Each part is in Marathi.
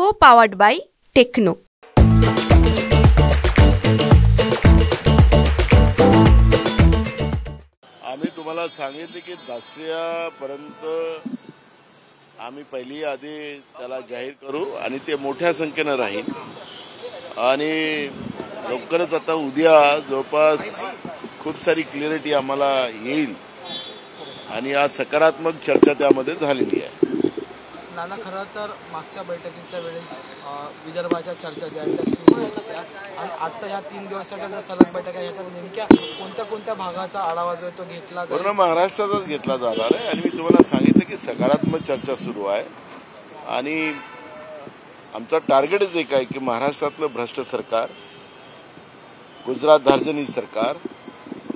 Co-powered by Techno. आम्ही तुम्हाला सांगितले की दसऱ्यापर्यंत आम्ही पहिली यादी त्याला जाहीर करू आणि ते मोठ्या संख्येनं राहील आणि लवकरच आता उद्या जवळपास खूप सारी क्लिअरिटी आम्हाला येईल आणि आज सकारात्मक चर्चा त्यामध्ये झालेली आहे. नाना, खरं तर मागच्या बैठकीच्या वेळेस विदर्भाच्या चर्चा ज्या त्या सुरू होत्या आणि आता ह्या 3 दिवसाच्या ज्या सलग बैठका ह्याच्यात नेमक्या कोणत्या भागाचा आढावा जो तो घेतला पूर्ण महाराष्ट्राचाच घेतला जाणार आहे आणि मी तुम्हाला सांगितलं की सकारात्मक चर्चा सुरू आहे आणि आमचा टार्गेटच एक आहे की महाराष्ट्रातलं भ्रष्ट सरकार, गुजरात धार्जनी सरकार,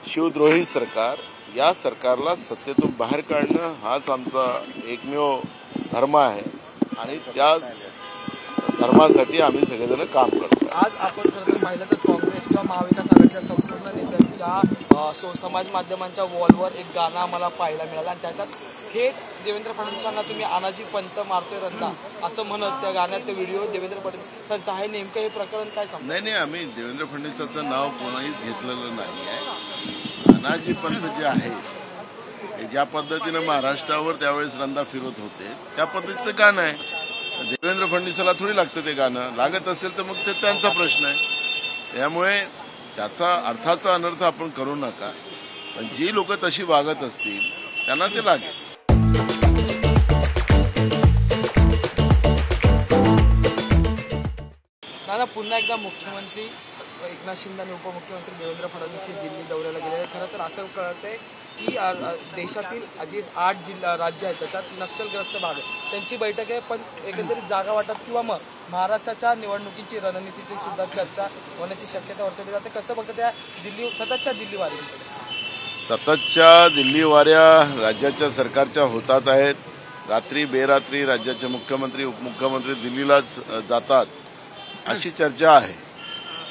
शिवद्रोही सरकार, या सरकारला सत्तेतून बाहेर काढणं हाच आमचा एकमेव धर्म आहे आणि त्याच धर्मासाठी आम्ही सगळेजण काम करतो. आज आपण खरं तर पाहिलं तर काँग्रेस किंवा महाविकास आघाडीच्या संपूर्ण नेत्यांच्या समाज माध्यमांच्या वॉलवर एक गाणं आम्हाला पाहायला मिळालं आणि त्याच्यात थेट देवेंद्र फडणवीसांना तुम्ही अनाजी पंत मारतोय रंदा असं म्हणत त्या गाण्यात ते व्हिडिओ देवेंद्र फडणवीसांचा आहे. नेमकं हे प्रकरण काय सांगतं? नाही, आम्ही देवेंद्र फडणवीसांचं नाव कोणाहीच घेतलेलं नाही आहे. अनाजी पंत जे आहे ज्या पद्धतीनं महाराष्ट्रावर त्यावेळेस रंदा फिरत होते त्या पद्धतीचं गाणं आहे. देवेंद्र फडणवीसाला थोडी लागतं ते गाणं. लागत असेल तर मग ते त्यांचा प्रश्न आहे. त्यामुळे त्याचा अर्थाचा अनर्थ आपण करू नका. पण जी लोक तशी वागत असतील त्यांना ते लागेल. नाना, पुन्हा एकदा मुख्यमंत्री एकनाथ शिंदे आणि उपमुख्यमंत्री देवेंद्र फडणवीस हे दिल्ली दौऱ्याला गेलेले. खरं तर असं कळतंय की देशातील जे 8 राज्य आहेत त्याच्यात नक्षलग्रस्त भाग आहे त्यांची बैठक आहे, पण एकंदरीत जागा वाटप किंवा मग महाराष्ट्राच्या निवडणुकीची रणनीतीची सुद्धा चर्चा होण्याची शक्यता वर्तवली जाते. कसं बघतं त्या सततच्या दिल्ली वाऱ्या राज्याच्या सरकारच्या होतात आहेत. रात्री बेरात्री राज्याचे मुख्यमंत्री उपमुख्यमंत्री दिल्लीलाच जातात अशी चर्चा आहे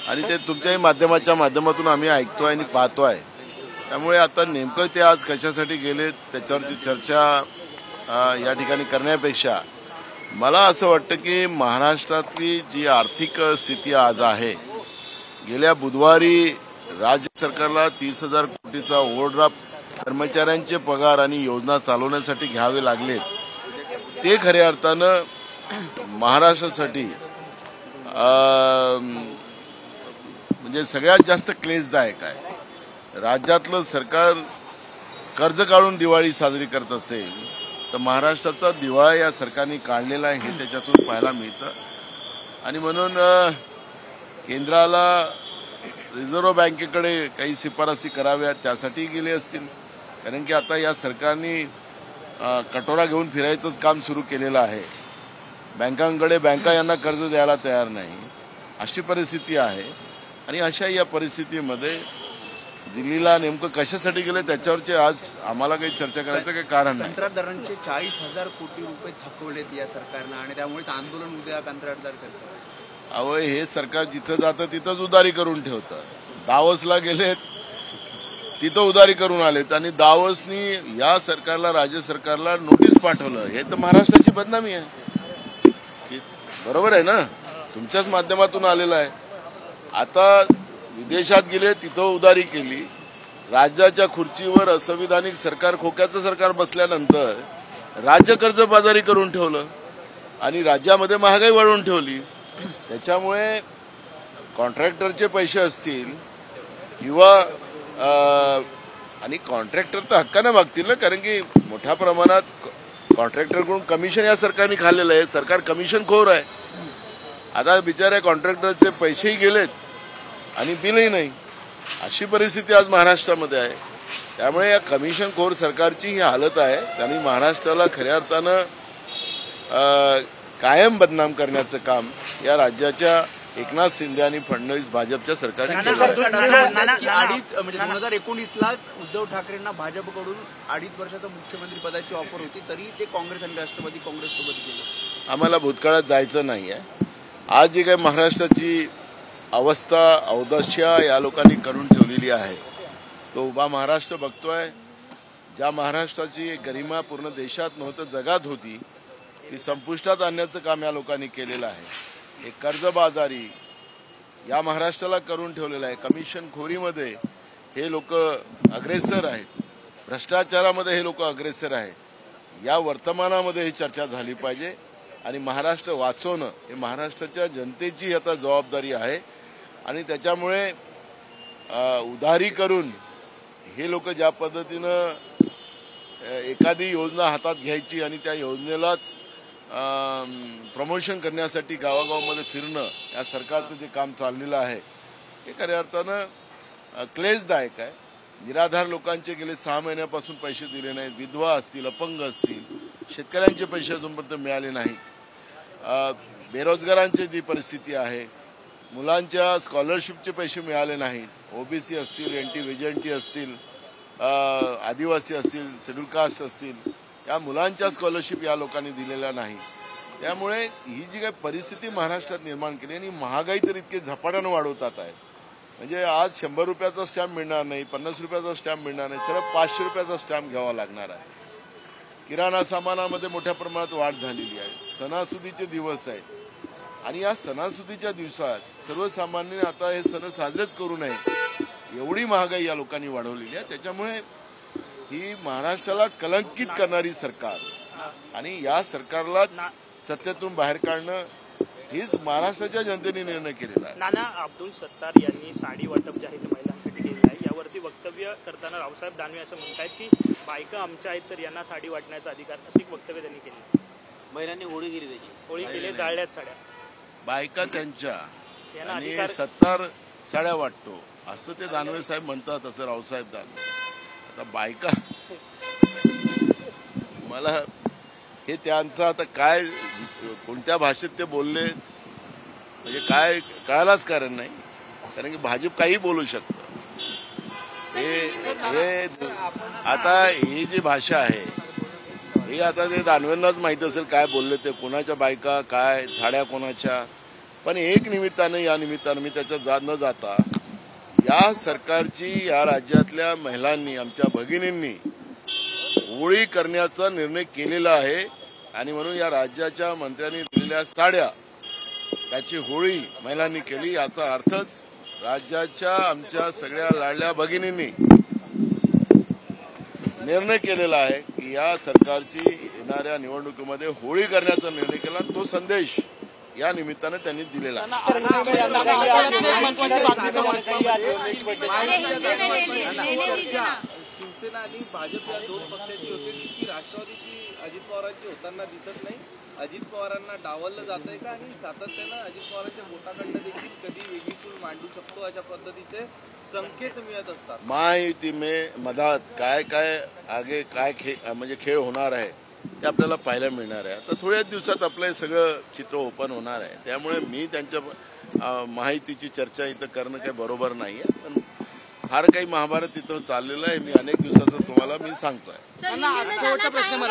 आणि ते तुमच्याही माध्यमातून आम्ही ऐकतोय आणि पाहतोय. त्यामुळे आता नेमकं ते आज कशासाठी गेले त्याच्यावरची चर्चा या ठिकाणी करण्यापेक्षा मला असं वाटतं की महाराष्ट्रातली जी आर्थिक स्थिती आज आहे, गेल्या बुधवारी राज्य सरकारला 30,000 कोटीचा ओव्हरड्राफ्ट कर्मचाऱ्यांचे पगार आणि योजना चालवण्यासाठी घ्यावे लागलेत. ते खऱ्या अर्थानं महाराष्ट्रासाठी म्हणजे सगळ्यात जास्त क्लेशदायक आहे. राज्यातलं सरकार कर्ज काढून दिवाळी साजरी करत असेल तर महाराष्ट्राचा दिवाळा या सरकारने काढलेला आहे हे त्याच्यातून पाहायला मिळतं. आणि म्हणून केंद्राला रिझर्व्ह बँकेकडे काही शिफारसी कराव्यात त्यासाठी गेले असतील. कारण की आता या सरकारने कटोरा घेऊन फिरायचंच काम सुरू केलेलं आहे. बँका यांना कर्ज द्यायला तयार नाही अशी परिस्थिती आहे. आणि अशा या परिस्थितीमध्ये दिल्लीला नेमकं कशासाठी गेले त्याच्यावरचे आज आम्हाला काही चर्चा करायचं काही कारण नाही. कंत्राटदारांचे 40,000 कोटी रुपये थकवलेत या सरकारनं आणि त्यामुळेच आंदोलन उद्या कंत्राटदार करतात. अहो, हे सरकार जिथं जातं तिथंच उदारी करून ठेवतं. दावोसला गेलेत तिथं उदारी करून आलेत आणि दावोसनी या सरकारला राज्य सरकारला नोटीस पाठवलं. हे तर महाराष्ट्राची बदनामी आहे. बरोबर आहे ना? तुमच्याच माध्यमातून आलेलं आहे. आता विदेशात गेले तिथं उदारी केली. राज्याच्या खुर्चीवर असंविधानिक सरकार, खोक्याचं सरकार बसल्यानंतर राज्य कर्जबाजारी करून ठेवलं आणि राज्यामध्ये महागाई वाढवून ठेवली. त्याच्यामुळे कॉन्ट्रॅक्टरचे पैसे असतील किंवा आणि कॉन्ट्रॅक्टर तर हक्कानं मागतील ना, कारण की मोठ्या प्रमाणात कॉन्ट्रॅक्टरकडून कमिशन या सरकारने खाल्लेलं आहे. सरकार कमिशनखोर आहे. आता बिचाऱ्या कॉन्ट्रॅक्टरचे पैसेही गेलेत आणि बिलही नाही अशी परिस्थिती आज महाराष्ट्रामध्ये आहे. त्यामुळे या कमिशनखोर सरकारची ही हालत आहे. त्यांनी महाराष्ट्राला खऱ्या अर्थानं कायम बदनाम करण्याचं काम या राज्याच्या एकनाथ शिंदे आणि फडणवीस भाजपच्या सरकारने केलं आहे. 2019लाच उद्धव ठाकरेंना भाजपकडून 2.5 वर्षाचा मुख्यमंत्री पदाची ऑफर होती, तरी ते काँग्रेस आणि राष्ट्रवादी काँग्रेससोबत गेले. आम्हाला भूतकाळात जायचं नाही आहे. आज जी काही महाराष्ट्राची अवस्था औदास्या या लोकांनी करून ठेवलेली आहे तो उभा महाराष्ट्र बघतोय. ज्या महाराष्ट्राची गरिमा पूर्ण देशात नव्हतं जगात होती ती संपुष्टात आणण्याचं काम या लोकांनी केलेलं आहे. हे कर्जबाजारी या महाराष्ट्राला करून ठेवलेलं आहे. कमिशनखोरीमध्ये हे लोक अग्रेसर आहेत, भ्रष्टाचारामध्ये हे लोक अग्रेसर आहेत. या वर्तमानामध्ये ही चर्चा झाली पाहिजे आणि महाराष्ट्र वाचवणं हे महाराष्ट्राच्या जनतेची आता जबाबदारी आहे. आणि त्याच्यामुळे उधारी करून हे लोक ज्या पद्धतीनं एखादी योजना हातात घ्यायची आणि त्या योजनेलाच प्रमोशन करण्यासाठी गावागावामध्ये फिरणं, या सरकारचं जे काम चाललेलं आहे हे खऱ्या अर्थानं क्लेशदायक आहे. निराधार लोकांचे गेले 6 महिन्यापासून पैसे दिले नाहीत. विधवा असतील, अपंग असतील, शेतकऱ्यांचे पैसे अजूनपर्यंत मिळाले नाहीत. बेरोजगारांची जी परिस्थिती आहे, मुलांच्या स्कॉलरशिपचे पैसे मिळाले नाहीत. ओबीसी असतील, एनटी व्हीजेंटी असतील, आदिवासी असतील, शेड्यूल कास्ट असतील, या मुलांच्या स्कॉलरशिप या लोकांनी दिलेल्या नाही. त्यामुळे ही जी काही परिस्थिती महाराष्ट्रात निर्माण केली आणि महागाई तर इतके झपाट्यानं वाढवतात आहे. म्हणजे आज 100 रुपयाचा स्टॅम्प मिळणार नाही, 50 रुपयाचा स्टॅम्प मिळणार नाही, सरळ 500 रुपयाचा स्टॅम्प घ्यावा लागणार आहे. किराणा सामानामध्ये मोठ्या प्रमाणात वाढ झालेली आहे. सणासुदीचे दिवस आहेत आणि या सणासुदीच्या दिवसात सर्वसामान्य आता हे सण साजरेच करू नये एवढी महागाई या लोकांनी वाढवलेली आहे. त्याच्यामुळे ही महाराष्ट्राला कलंकित करणारी सरकार आणि या सरकारलाच सत्तेतून बाहेर काढणं हीच महाराष्ट्राच्या जनतेने निर्णय केलेला आहे. नाना अब्दुल सत्तार यांनी साडी वाटप जे आहे ते महिलांसाठी केलेलं आहे. यावरती वक्तव्य करताना रावसाहेब दानवे असं म्हणतात की बायका आमच्या आहेत तर यांना साडी वाटण्याचा अधिकार, असे एक वक्तव्य त्यांनी केले. महिलांनी होळी केली, त्याची होळी केली, जाळल्यात साड्या. बायका त्यांच्या यांना आणि अधिकार. सत्तार साड्या वाटतो असं ते दानवे साहेब म्हणतात, असं रावसाहेब दानवे. आता बायका मला हे त्यांचं आता काय कोणत्या भाषेत ते बोलले म्हणजे काय कळायलाच कारण नाही. कारण की भाजप काही बोलू शकतं. हे आता ही जी भाषा आहे हे आता ते दानवेंनाच माहिती असेल काय बोलले ते, कोणाच्या बायका काय थाड्या कोणाच्या. पण एक निमित्ताने या निमित्तानं मी त्याच्यात न जाता या सरकारची या राज्यातल्या महिलांनी, आमच्या भगिनींनी होळी करण्याचा निर्णय केलेला आहे आणि म्हणून या राज्याच्या मंत्र्यांनी दिलेल्या साड्या त्याची होळी महिलांनी केली. याचा अर्थच राज्याच्या आमच्या सगळ्या लाडल्या भगिनींनी निर्णय केलेला आहे की या सरकारची येणाऱ्या निवडणुकीमध्ये होळी करण्याचा निर्णय केला. तो संदेश या निमित्तानं त्यांनी दिलेला आहे. शिवसेना आणि भाजप या दोन पक्षाची होती की राष्ट्रवादीची अजित पवारांची होताना दिसत नाही. अजित पवारांना डावललं जात आहे का आणि सातत्यानं अजित पवारांच्या बोटाकडनं देखील कधी वेगळी चूल मांडू शकतो अशा पद्धतीचे संकेत मिळत असतात. महायुती मधात काय काय आगे काय म्हणजे खेळ होणार आहे ते आपल्याला पाहायला मिळणार आहे. आता थोड्याच दिवसात आपलं सगळं चित्र ओपन होणार आहे. त्यामुळे मी त्यांच्या माहितीची चर्चा इथं करणं काही बरोबर नाही आहे. पण फार काही महाभारत इथं चाललेलं आहे. मी अनेक दिवसाचं तुम्हाला मी सांगतोय. शेवटचा प्रश्न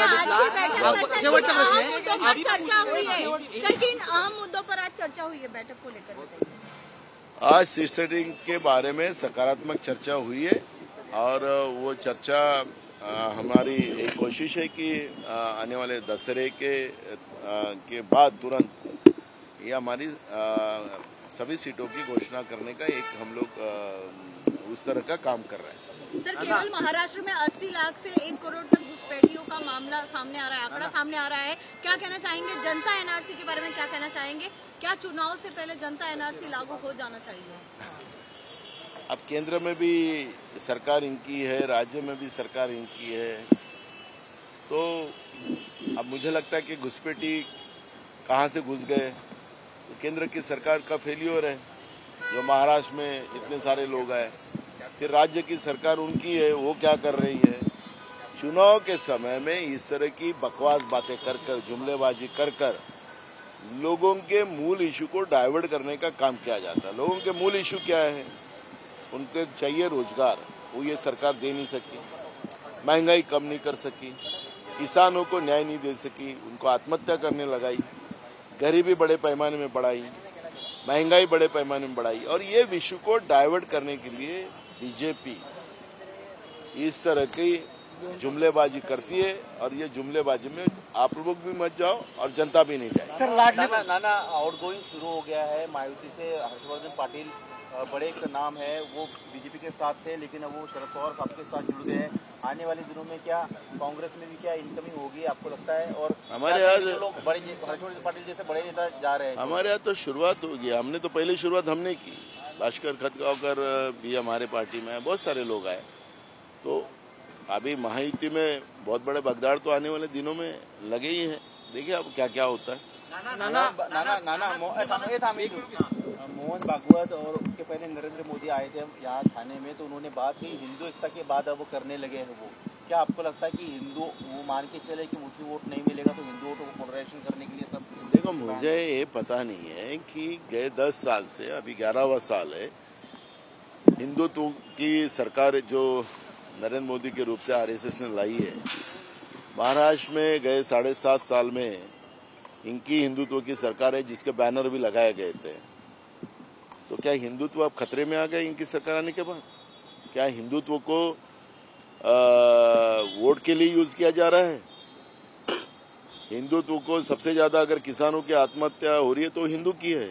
शेवटचा प्रश्न चर्चा हुई है सर, किन अहम मुद्दों पर आज चर्चा हुई है बैठक को लेकर? आज सीट सेटिंग के बारे में सकारात्मक चर्चा हुई है और वो चर्चा हमारी एक कोशिश है कि आने वाले दशहरे के बाद तुरंत ये हमारी सभी सीटों की घोषणा करने का एक हम लोग उस तरह का काम कर रहे हैं. सर, केवल महाराष्ट्र में 80 लाख से 1 करोड़ तक घुसपैठियों का मामला सामने आ रहा है, आंकड़ा सामने आ रहा है. क्या कहना चाहेंगे जनता एनआरसी के बारे में, क्या कहना चाहेंगे? क्या चुनाव से पहले जनता एनआरसी लागू हो जाना चाहिए? अब केंद्र में भी सरकार इनकी है, राज्य में भी सरकार इनकी है, तो अब मुझे लगता है कि घुसपैठी कहाँ से घुस गए तो केंद्र की सरकार का फेल्योर है. जो महाराष्ट्र में इतने सारे लोग आए, फिर राज्य की सरकार उनकी है, वो क्या कर रही है. चुनाव के समय में इस तरह की बकवास बातें कर जुमलेबाजी कर लोगों के मूल इशू को डाइवर्ट करने का काम किया जाता है. लोगों के मूल इशू क्या है? उनको चाहिए रोजगार, वो ये सरकार दे नहीं सकी. महंगाई कम नहीं कर सकी, किसानों को न्याय नहीं दे सकी, उनको आत्महत्या करने लगाई, गरीबी बड़े पैमाने में बढ़ाई, महंगाई बड़े पैमाने में बढ़ाई. और ये विषय को डाइवर्ट करने के लिए बीजेपी इस तरह की जुमलेबाजी करती है और ये जुमलेबाजी में आप लोग भी मत जाओ और जनता भी नहीं जाए। सर नाना आउटगोइंग शुरू हो गया है मायावती से। हर्षवर्धन पाटिल बड़े एक नाम है, वो बीजेपी के साथ थे लेकिन अब वो शरद पवार साहब के साथ जुड़ गए हैं। आने वाले दिनों में क्या कांग्रेस में भी क्या इनकमिंग होगी आपको लगता है? और हमारे यहाँ लोग बड़े हर्षवर्धन पाटिल जैसे बड़े नेता जा रहे हैं। हमारे यहाँ तो शुरुआत हो गई, हमने तो पहली शुरुआत हमने की। भास्कर खतगांवकर भी हमारे पार्टी में है, बहुत सारे लोग आए। तो अभी महायुति में बहुत बड़े बगदाड़ तो आने वाले दिनों में लगे ही हैं। देखिए अब क्या क्या होता है। मोहन भागवत और उसके पहले नरेंद्र मोदी आए थे यहाँ थाने में, तो उन्होंने बात की हिंदू एकता के बाद अब वो करने लगे हैं। वो क्या आपको लगता है कि हिंदू वो मान के चले कि मुस्लिम वोट नहीं मिलेगा तो हिंदू वोटों को पोलराइजेशन करने के लिए सब? देखो मुझे ये पता नहीं है कि गए 10 साल से अभी 11वां साल है हिंदुत्व की सरकार जो नरेंद्र मोदी के रूप से आरएसएस ने लाई है। महाराष्ट्र में गए 7.5 साल में इनकी हिंदुत्व की सरकार है जिसके बैनर भी लगाए गए थे। तो क्या हिंदुत्व अब खतरे में आ गए इनकी सरकार आने के बाद? क्या हिंदुत्व को वोट के लिए यूज किया जा रहा है? हिंदुत्व को सबसे ज्यादा अगर किसानों की आत्महत्या हो रही है तो हिंदू की है।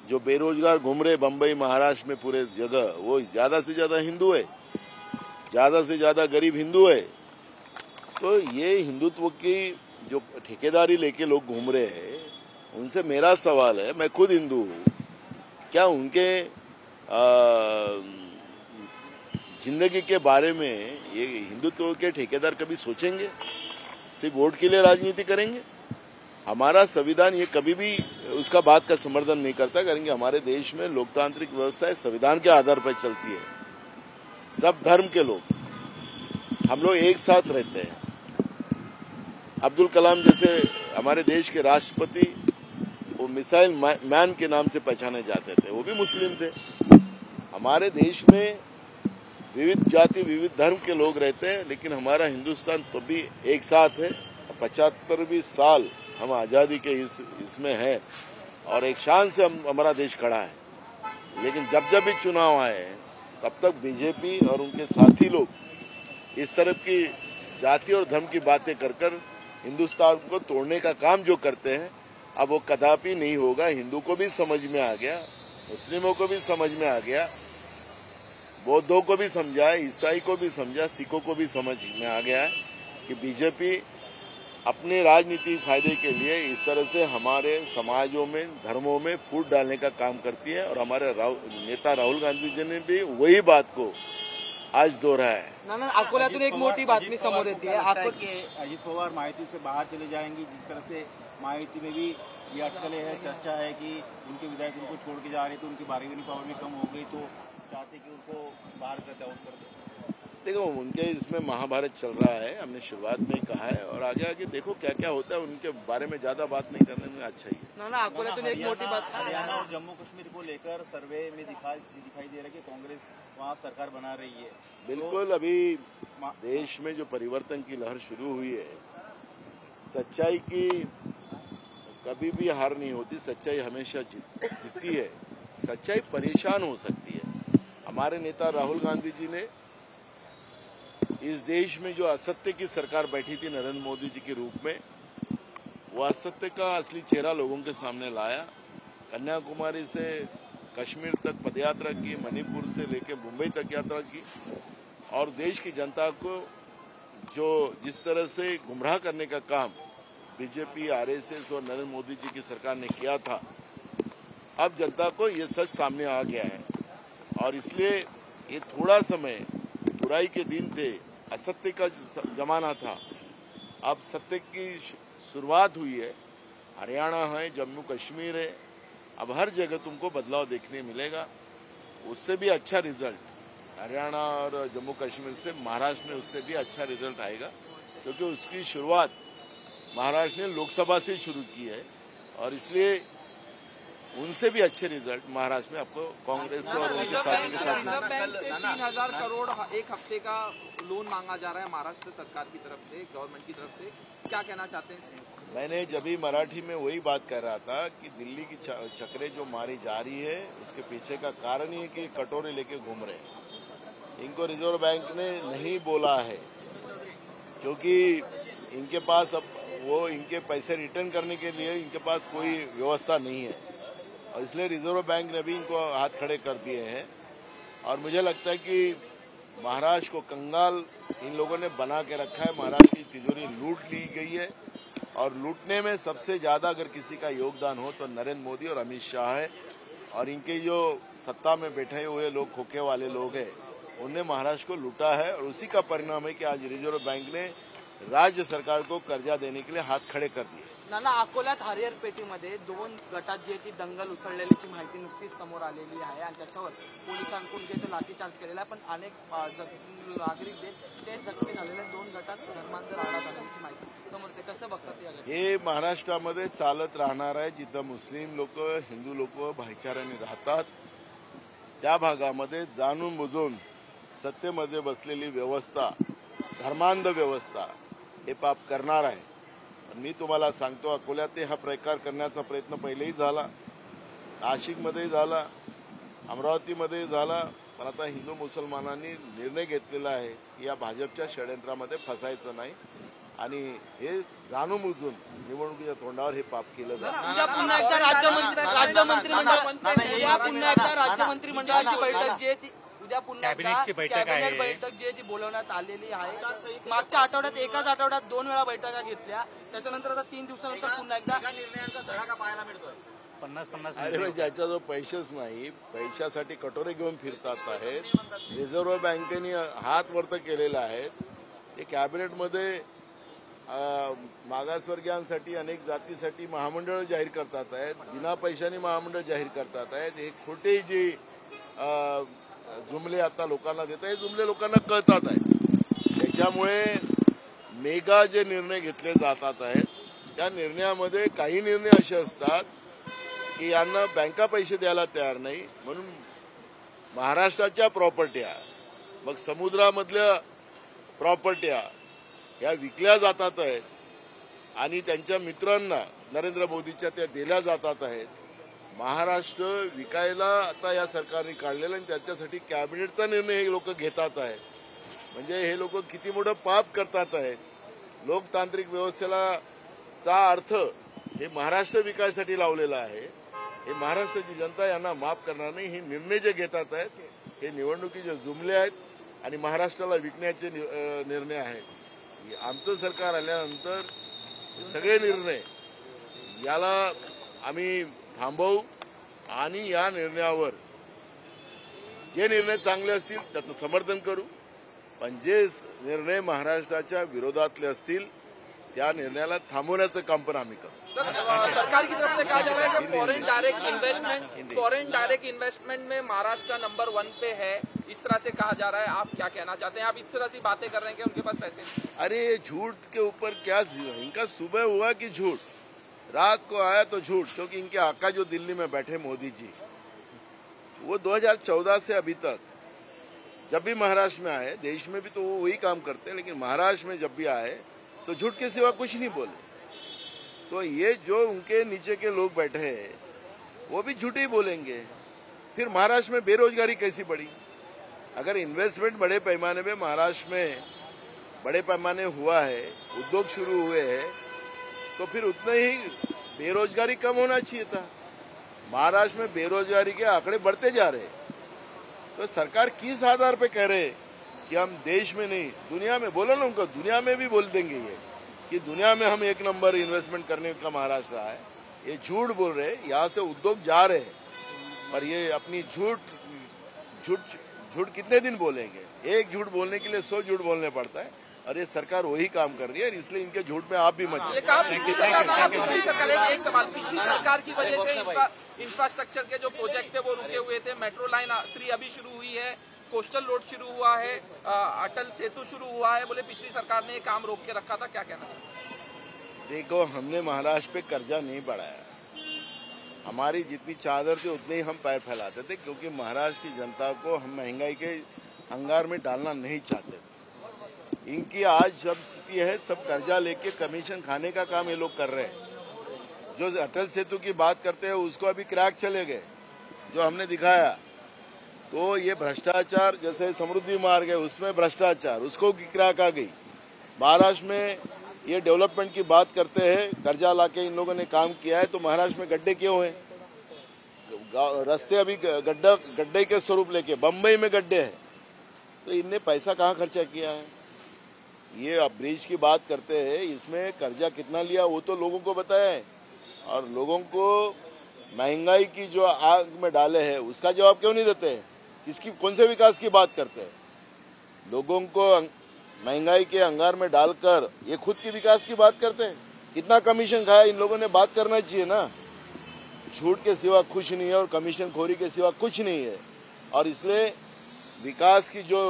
जो बेरोजगार घूम रहे बम्बई महाराष्ट्र में पूरे जगह, वो ज्यादा से ज्यादा हिंदू है, ज्यादा से ज्यादा गरीब हिंदू है। तो ये हिंदुत्व की जो ठेकेदारी लेके लोग घूम रहे हैं, उनसे मेरा सवाल है, मैं खुद हिंदू हूँ, क्या उनके जिंदगी के बारे में ये हिंदुत्व के ठेकेदार कभी सोचेंगे? सिर्फ वोट के लिए राजनीति करेंगे? हमारा संविधान ये कभी भी उसका बात का समर्थन नहीं करता, कारण कि हमारे देश में लोकतांत्रिक व्यवस्था है, संविधान के आधार पर चलती है। सब धर्म के लोग हम लोग एक साथ रहते हैं। अब्दुल कलाम जैसे हमारे देश के राष्ट्रपति, वो मिसाइल मैन के नाम से पहचाने जाते थे, वो भी मुस्लिम थे। हमारे देश में विविध जाति विविध धर्म के लोग रहते हैं, लेकिन हमारा हिंदुस्तान तो भी एक साथ है। 75 साल हम आजादी के इसमें है और एक शान से हमारा देश खड़ा है। लेकिन जब जब भी चुनाव आए तब तक बीजेपी और उनके साथी लोग इस तरह की जाति और धर्म की बातें कर हिंदुस्तान को तोड़ने का काम जो करते हैं, अब वो कदापि नहीं होगा। हिंदू को भी समझ में आ गया, मुस्लिमों को भी समझ में आ गया, बौद्धों को भी समझा, ईसाई को भी समझा, सिखों को भी समझ में आ गया है कि बीजेपी अपने राजनीतिक फायदे के लिए इस तरह से हमारे समाजों में, धर्मों में फूट डालने का काम करती है। और हमारे नेता राहुल गांधी जी ने भी वही बात को आज दोहराया है। नाना, अकोल्यातून एक मोठी बातमी समोर येते है अजित पवार महायुति से बाहर चले जाएंगे। जिस तरह से महायुति में भी ये अटकलें है, चर्चा है कि उनके विधायक उनको छोड़ के जा रहे थे, उनकी बार्गेनिंग पावर भी कम हो गई, तो चाहते कि उनको बाहर कर आउट कर दे। देखो उनके इसमें महाभारत चल रहा है, हमने शुरुआत में ही कहा है, और आगे आगे देखो क्या क्या होता है। उनके बारे में ज्यादा बात नहीं करने में अच्छा ही है। नाना, अकोल्यातून एक मोठी बात, हरियाणा और जम्मू कश्मीर को लेकर सर्वे में दिखाई दे रहा है कि कांग्रेस वहाँ सरकार बना रही है। बिल्कुल, अभी देश में जो परिवर्तन की लहर शुरू हुई है, सच्चाई की कभी भी हार नहीं होती, सच्चाई हमेशा जीतती है। सच्चाई परेशान हो सकती है। हमारे नेता राहुल गांधी जी ने इस देश में जो असत्य की सरकार बैठी थी नरेंद्र मोदी जी के रूप में, वो असत्य का असली चेहरा लोगों के सामने लाया। कन्याकुमारी से कश्मीर तक पदयात्रा की, मणिपुर से लेकर मुंबई तक यात्रा की, और देश की जनता को जो जिस तरह से गुमराह करने का काम बीजेपी, आरएसएस और नरेंद्र मोदी जी की सरकार ने किया था, अब जनता को ये सच सामने आ गया है। और इसलिए ये थोड़ा समय बुराई के दिन थे, असत्य का जमाना था, अब सत्य की शुरुआत हुई है। हरियाणा है, जम्मू कश्मीर है, अब हर जगह तुमको बदलाव देखने मिलेगा। उससे भी अच्छा रिजल्ट हरियाणा और जम्मू कश्मीर से, महाराष्ट्र में उससे भी अच्छा रिजल्ट आएगा, क्योंकि उसकी शुरुआत महाराष्ट्र ने लोकसभा से शुरू की है, और इसलिए उनसे भी अच्छे रिजल्ट महाराष्ट्र में आपको कांग्रेस और उनके साथी के साथ। रिजर्व बैंक से 3000 करोड़ एक हफ्ते का लोन मांगा जा रहा है महाराष्ट्र सरकार की तरफ से, गवर्नमेंट की तरफ से, क्या कहना चाहते हैं इसमें? मैंने जब भी मराठी में वही बात कर रहा था कि दिल्ली की चक्रे जो मारी जा रही है, उसके पीछे का कारण ये कि कटोरे लेके घूम रहे हैं। इनको रिजर्व बैंक ने नहीं बोला है क्योंकि इनके पास अब वो इनके पैसे रिटर्न करने के लिए इनके पास कोई व्यवस्था नहीं है और इसलिए रिजर्व बैंक ने भी इनको हाथ खड़े कर दिए हैं। और मुझे लगता है कि महाराष्ट्र को कंगाल इन लोगों ने बना के रखा है। महाराष्ट्र की तिजोरी लूट ली गई है और लूटने में सबसे ज्यादा अगर किसी का योगदान हो तो नरेंद्र मोदी और अमित शाह है। और इनके जो सत्ता में बैठे हुए लोग, खोखे वाले लोग हैं, उनने महाराष्ट्र को लूटा है और उसी का परिणाम है की आज रिझर्व्ह बैंक ने राज्य सरकार को कर्जा देने के लिए हात खडे कर दिए। नाना, अकोल्यात हरिहर पेठेमध्ये 2 गटात जी ती दंगल उसळलेल्याची माहिती नुकतीच समोर आलेली आहे आणि त्याच्यावर पोलिसांकडून जे लाठीचार्ज केलेला आहे, पण अनेक नागरिक जे ते जखमी झालेले 2 गटात धर्मांतर राडा झाल्याची माहिती समोर ते कसं बघतात? हे महाराष्ट्रामध्ये चालत राहणार आहे। जिथं मुस्लिम लोक, हिंदू लोक भाईचाऱ्याने राहतात त्या भागामध्ये जाणून बुजून सत्तेमध्ये बसलेली व्यवस्था, धर्मांध व्यवस्था हे पाप करणार आहे। मी तुम्हाला सांगतो, अकोल्यात हा प्रकार करण्याचा प्रयत्न पहिलेही झाला, नाशिकमध्ये झाला, अमरावतीमध्ये झाला, पण आता हिंदू मुसलमानांनी निर्णय घेतलेला आहे की या भाजपच्या षडयंत्रामध्ये फसायचं नाही आणि हे जाणून बुजून निवडणुकीच्या तोंडावर हे पाप केलं जातं। उद्या पुन्हा एकदा राज्यमंत्रिमंडळाची बैठक जी आहे ती उद्या पुन्हा कॅबिनेट बैठक जी आहे ती बोलवण्यात आलेली आहे। मागच्या आठवड्यात एकाच आठवड्यात 2 वेळा बैठका घेतल्या, त्याच्यानंतर आता 3 दिवसानंतर पुन्हा एकदा निर्णयांचा धडाका पाहायला मिळतोय। 50-50 अरे ज्याच्याजवळ पैसेच नाही, पैशासाठी कटोरे घेऊन फिरतात आहेत। रिझर्व्ह बँकेने हात वर्त केलेला आहे। ते कॅबिनेटमध्ये मागासवर्गीयांसाठी, अनेक जातीसाठी महामंडळ जाहीर करतात आहेत, बिना पैशाने महामंडळ जाहीर करतात आहेत। हे खोटे जे जुमले आता लोकांना देतात, हे जुमले लोकांना कळतात आहेत। त्याच्यामुळे मेगा जे निर्णय घेतले जातात आहेत त्या निर्णयामध्ये काही निर्णय असे असतात की यांना बँका पैसे द्यायला तयार नाही, म्हणून महाराष्ट्राच्या प्रॉपर्ट्या, मग समुद्रामधल्या प्रॉपर्ट्या या विकल्या जातात आहेत आणि त्यांच्या मित्रांना नरेंद्र मोदीच्या त्या दिल्या जातात आहेत। महाराष्ट्र विकायला आता या सरकारने काढलेला आणि त्याच्यासाठी कॅबिनेटचा निर्णय हे लोक घेतात आहेत। म्हणजे हे लोक किती मोठं पाप करतात आहेत। लोकतांत्रिक व्यवस्थेला चा अर्थ हे महाराष्ट्र विकायसाठी लावलेला आहे। हे महाराष्ट्राची जनता यांना माफ करणार नाही। हे निर्णय जे घेतात आहेत हे निवडणुकीचे जुमले आहेत आणि महाराष्ट्राला विकण्याचे निर्णय आहेत। आमचं सरकार आल्यानंतर सगळे निर्णय याला आम्ही थांबवू आणि या निर्णयावर जे निर्णय चांगले असतील त्याचं समर्थन करू, पण जे निर्णय महाराष्ट्राच्या विरोधातले असतील त्या निर्णयाला थांबवण्याचं काम पण आम्ही करू। सरकार की तरफ से कहा जा रहा है कि फॉरेन डायरेक्ट इन्वेस्टमेंट में महाराष्ट्र नंबर 1 पे है, इस तरह से कहा जा रहा है। आप क्या कहना चाहते हैं? आप इस तरह से बातें कर रहे हैं कि उनके पास पैसे नहीं। अरे झूठ के ऊपर क्या, इनका सुबह हुआ कि झूठ, रात को आया तो झूठ, क्योंकि इनके आका जो दिल्ली में बैठे मोदी जी, वो 2014 से अभी तक जब भी महाराष्ट्र में आए, देश में भी तो वो वही काम करते हैं, लेकिन महाराष्ट्र में जब भी आए तो झूठ के सिवा कुछ नहीं बोले। तो ये जो उनके नीचे के लोग बैठे हैं वो भी झूठ ही बोलेंगे। फिर महाराष्ट्र में बेरोजगारी कैसी बढ़ी? अगर इन्वेस्टमेंट बड़े पैमाने में महाराष्ट्र में बड़े पैमाने हुआ है, उद्योग शुरू हुए हैं, तो फिर उतना ही बेरोजगारी कम होना चाहिए था। महाराष्ट्र में बेरोजगारी के आंकड़े बढ़ते जा रहे हैं। तो सरकार किस आधार पे कह रहे कि हम देश में नहीं दुनिया में, बोलो ना उनको, दुनिया में भी बोल देंगे ये कि दुनिया में हम 1 नंबर इन्वेस्टमेंट करने का महाराष्ट्र है। ये झूठ बोल रहे, यहाँ से उद्योग जा रहे हैं और ये अपनी झूठ कितने दिन बोलेंगे? एक झूठ बोलने के लिए 100 झूठ बोलने पड़ता है और ये सरकार वही काम कर रही है, इसलिए इनके झूठ में आप भी मत जाइए। पिछली सरकार की वजह से इंफ्रास्ट्रक्चर के जो प्रोजेक्ट थे वो रुके हुए थे। मेट्रो लाइन 3 अभी शुरू हुई है, कोस्टल रोड शुरू हुआ है, अटल सेतु शुरू हुआ है। बोले पिछली सरकार ने ये काम रोक के रखा था, क्या कहना चाहिए? देखो, हमने महाराष्ट्र पे कर्जा नहीं बढ़ाया, हमारी जितनी चादर थी उतने ही हम पैर फैलाते थे, क्योंकि महाराष्ट्र की जनता को हम महंगाई के अंगार में डालना नहीं चाहते। इनकी आज जब स्थिति है, सब कर्जा लेके कमीशन खाने का काम ये लोग कर रहे हैं। जो अटल सेतु की बात करते हैं उसको अभी क्रैक चले गए, जो हमने दिखाया। तो ये भ्रष्टाचार, जैसे समृद्धि मार्ग है उसमें भ्रष्टाचार, उसको क्रैक आ गई। महाराष्ट्र में ये डेवलपमेंट की बात करते हैं, कर्जा लाके इन लोगों ने काम किया है, तो महाराष्ट्र में गड्ढे क्यों हैं? रास्ते अभी गड्ढे के स्वरूप लेके, बम्बई में गड्ढे हैं, तो इनने पैसा कहाँ खर्चा किया है? ये अब ब्रिज की बात करते हैं, इसमें कर्जा कितना लिया वो तो लोगों को बताया है, और लोगों को महंगाई की जो आग में डाले हैं उसका जवाब क्यों नहीं देते हैं? किसकी कौन से विकास की बात करते हैं? लोगों को महंगाई के अंगार में डालकर ये खुद की विकास की बात करते हैं। कितना कमीशन खाया इन लोगों ने बात करना चाहिए ना। झूठ के सिवा कुछ नहीं है और कमीशन खोरी के सिवा कुछ नहीं है, और इसलिए विकास की जो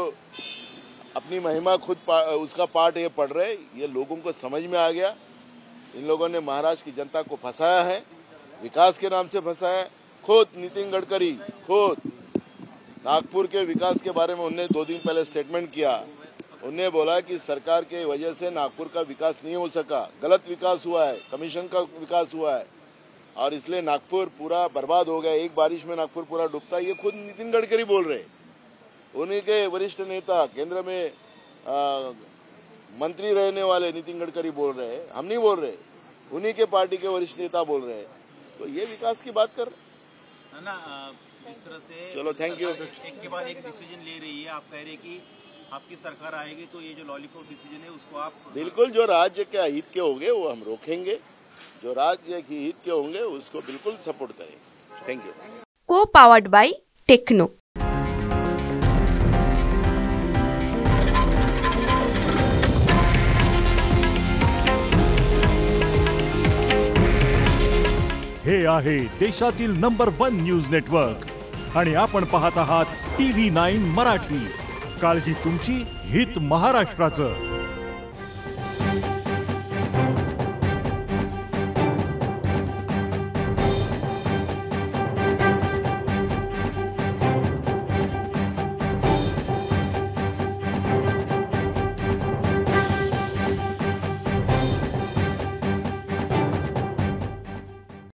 अपनी महिमा खुद उसका पार्ट ये पढ़ रहे, ये लोगों को समझ में आ गया। इन लोगों ने महाराष्ट्र की जनता को फंसाया है, विकास के नाम से फंसाया है। खुद नितिन गडकरी खुद नागपुर के विकास के बारे में उन्होंने 2 दिन पहले स्टेटमेंट किया। उन्होंने बोला कि सरकार के वजह से नागपुर का विकास नहीं हो सका, गलत विकास हुआ है, कमीशन का विकास हुआ है, और इसलिए नागपुर पूरा बर्बाद हो गया, एक बारिश में नागपुर पूरा डूबता है। ये खुद नितिन गडकरी बोल रहे, उन्हीं के वरिष्ठ नेता केंद्र में मंत्री रहने वाले नितिन गडकरी बोल रहे हैं, हम नहीं बोल रहे, उन्हीं के पार्टी के वरिष्ठ नेता बोल रहे हैं। तो ये विकास की बात कर रहे ना, इस तरह से चलो थैंक यू। एक के बाद एक डिसीजन ले रही है, आप कह रहे कि आपकी सरकार आएगी तो ये जो लॉलीपॉप डिसीजन है उसको आप बिल्कुल, जो राज्य के हित के होंगे वो हम रोकेंगे, जो राज्य के हित के होंगे उसको बिल्कुल सपोर्ट करेंगे। Thank you. को पावर्ड बाय टेक्नो। हे आहे देशातील नंबर 1 न्यूज नेटवर्क आणि आपण पाहत आहात TV9 मराठी। काळजी तुमची, हित महाराष्ट्राचं।